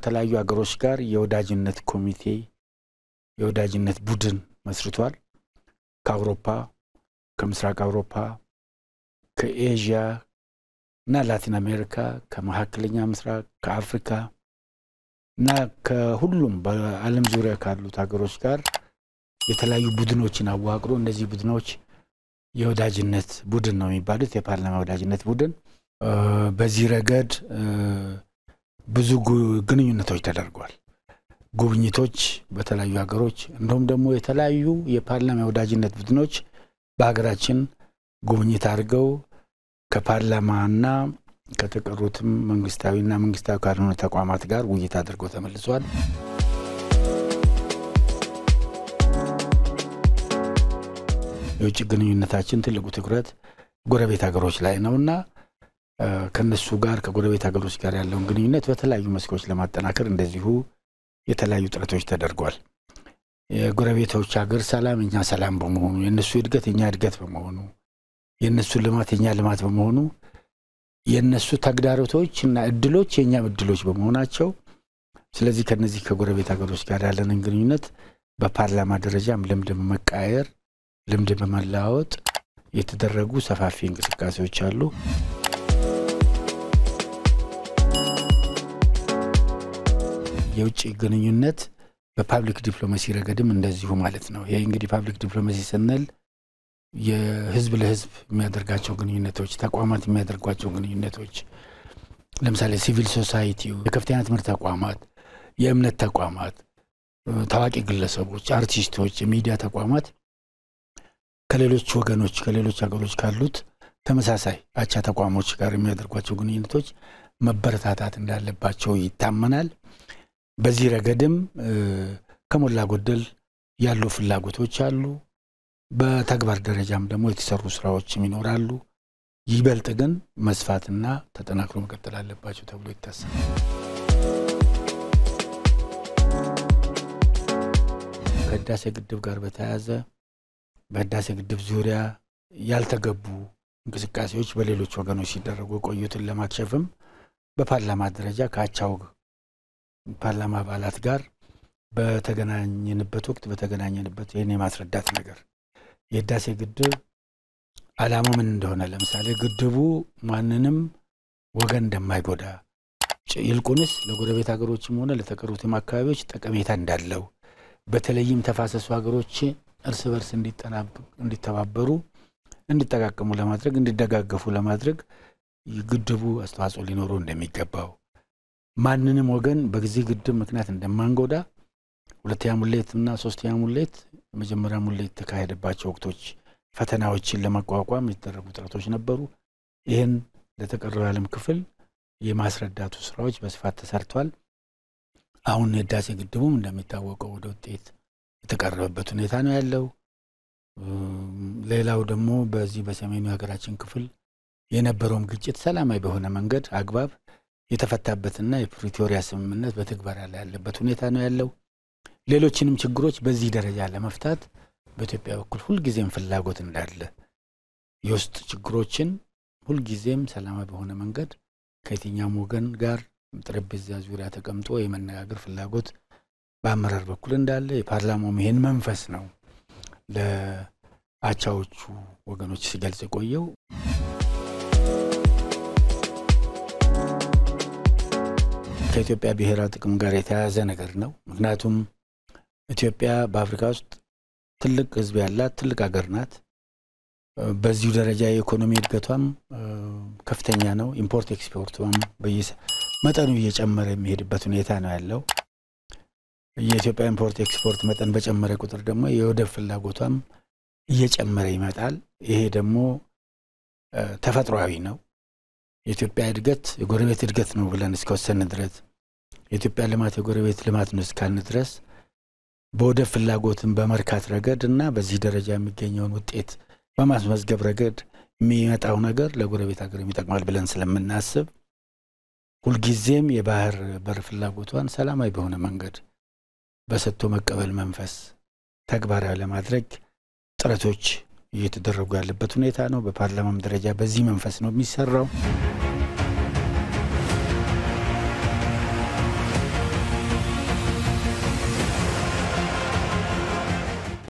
ከተለያዩ ሀገሮች ጋር የወዳጅነት ኮሚቴ የወዳጅነት ቡድን መስርቷል ከአውሮፓ ከምስራቅ አውሮፓ ከኤዥያ እና ላቲን አሜሪካ ከመካከለኛ ምስራቅ ከአፍሪካ እና ከሁሉም በዓለም ዙሪያ ካሉት ሀገሮች ጋር የተለያዩ ቡድኖችን አዋቅሮ እነዚህ ቡድኖች የወዳጅነት ቡድን ነው የሚባሉት የፓርላማ ወዳጅነት ቡድን በዚህ ረገድ ብዙ ግንኙነቶች ተደርጓል ጉብኝቶች በተለያዩ ሀገሮች እንደውም ደግሞ የተለያዩ የፓርላማ ወዳጅነት ቡድኖች በሀገራችን ጉብኝት አድርገው ከፓርላማና ከተቀሩትም መንግስታዊና መንግስታዊ ካልሆኑ ተቋማት ጋር ውይይት አድርገው ተመልሰዋል የውጭ ግንኙነታችን ትልቁ ትኩረት ጎረቤት ሀገሮች ላይ ነውና ከነሱ ጋር ከጎረቤት ሀገሮች ጋር ያለውን ግንኙነት በተለያዩ መስኮች ለማጠናከር እንደዚሁ የተለያዩ ጥረቶች ተደርጓል የጎረቤቶች ሀገር ሰላምኛ ሰላም በመሆኑ የነሱ እድገት የኛ እድገት በመሆኑ የነሱ ልማት የኛ ልማት በመሆኑ የነሱ ተግዳሮቶችና እድሎች የኛ እድሎች በመሆናቸው ስለዚህ ከነዚህ ከጎረቤት ሀገሮች ጋር ያለን ግንኙነት በፓርላማ ደረጃም ልምድ በመቃየር ልምድ በመላወጥ የተደረጉ ሰፋፊ እንቅስቃሴዎች አሉ የውጭ ግንኙነት በፓብሊክ ዲፕሎማሲ ረገድም እንደዚሁ ማለት ነው ይሄ እንግዲህ ፓብሊክ ዲፕሎማሲ ስንል የህዝብ ለህዝብ የሚያደርጋቸው ግንኙነቶች ተቋማት የሚያደርጓቸው ግንኙነቶች ለምሳሌ ሲቪል ሶሳይቲው የከፍተኛ ትምህርት ተቋማት የእምነት ተቋማት ታዋቂ ግለሰቦች አርቲስቶች የሚዲያ ተቋማት ከሌሎች ወገኖች ከሌሎች ሀገሮች ካሉት ተመሳሳይ አቻ ተቋሞች ጋር የሚያደርጓቸው ግንኙነቶች መበረታታት እንዳለባቸው ይታመናል በዚህ ረገድም ከሞላ ጎደል ያሉ ፍላጎቶች አሉ በተግባር ደረጃም ደግሞ የተሰሩ ስራዎችም ይኖራሉ ይበልጥ ግን መስፋትና ተጠናክሮ መቀጠል አለባቸው ተብሎ ይታሰባል ከህዳሴ ግድብ ጋር በተያያዘ በህዳሴ ግድብ ዙሪያ ያልተገቡ እንቅስቃሴዎች በሌሎች ወገኖች ሲደረጉ ቆዩትን ለማክሸፍም በፓርላማ ደረጃ ካቻው ፓርላማ አባላት ጋር በተገናኘንበት ወቅት በተገናኘንበት የኔ ማስረዳት ነገር የህዳሴ ግድብ ዓላማው ምን እንደሆነ ለምሳሌ ግድቡ ማንንም ወገን እንደማይጎዳ ይልቁንስ ለጎረቤት ሀገሮችም ሆነ ለተቀሩትም አካባቢዎች ጠቀሜታ እንዳለው በተለይም ተፋሰሱ ሀገሮች እርስ በርስ እንዲተባበሩ እንዲጠቃቀሙ ለማድረግ እንዲደጋገፉ ለማድረግ ግድቡ አስተዋጽኦ ሊኖረው እንደሚገባው ማንንም ወገን በዚህ ግድብ ምክንያት እንደማንጎዳ ሁለተኛ ሙሌትና ሶስተኛ ሙሌት መጀመሪያ ሙሌት ተካሄደባቸው ወቅቶች ፈተናዎችን ለማቋቋም የተደረጉ ጥረቶች ነበሩ ይሄን ለተቀረው ዓለም ክፍል የማስረዳቱ ስራዎች በስፋት ተሰርቷል አሁን ህዳሴ ግድቡም እንደሚታወቀው ወደ ውጤት የተቀረበበት ሁኔታ ነው ያለው ሌላው ደግሞ በዚህ በሰሜኑ ሀገራችን ክፍል የነበረው ግጭት ሰላማዊ በሆነ መንገድ አግባብ የተፈታበትና የፕሪቶሪያ ስምምነት በተግባር ያለበት ሁኔታ ነው ያለው ሌሎችንም ችግሮች በዚህ ደረጃ ለመፍታት በኢትዮጵያ በኩል ሁሉ ጊዜም ፍላጎት እንዳለ የውስጥ ችግሮችን ሁሉ ጊዜም ሰላማዊ በሆነ መንገድ ከየትኛውም ወገን ጋር ጠረጴዛ ዙሪያ ተቀምጦ የመነጋገር ፍላጎት በአመራር በኩል እንዳለ የፓርላማው ይሄን መንፈስ ነው ለአቻዎቹ ወገኖች ሲገልጽ ቆየው ከኢትዮጵያ ብሔራዊ ጥቅም ጋር የተያያዘ ነገር ነው ምክንያቱም ኢትዮጵያ በአፍሪካ ውስጥ ትልቅ ህዝብ ያላት ትልቅ ሀገር ናት በዚህ ደረጃ የኢኮኖሚ እድገቷም ከፍተኛ ነው ኢምፖርት ኤክስፖርቷም መጠኑ እየጨመረ የሚሄድበት ሁኔታ ነው ያለው የኢትዮጵያ ኢምፖርት ኤክስፖርት መጠን በጨመረ ቁጥር ደግሞ የወደብ ፍላጎቷም እየጨመረ ይመጣል ይሄ ደግሞ ተፈጥሯዊ ነው የኢትዮጵያ እድገት የጎረቤት እድገት ነው ብለን እስከወሰነ ድረስ የኢትዮጵያ ልማት የጎረቤት ልማት ነው እስካልን ድረስ በወደብ ፍላጎትን በመርካት ረገድና በዚህ ደረጃ የሚገኘውን ውጤት በማስመዝገብ ረገድ የሚመጣው ነገር ለጎረቤት ሀገር የሚጠቅማል ብለን ስለምናስብ ሁሉ ጊዜም የባህር በር ፍላጎቷን ሰላማዊ በሆነ መንገድ በሰጥቶ መቀበል መንፈስ ተግባራዊ ለማድረግ ጥረቶች እየተደረጉ ያለበት ሁኔታ ነው በፓርላማም ደረጃ በዚህ መንፈስ ነው የሚሰራው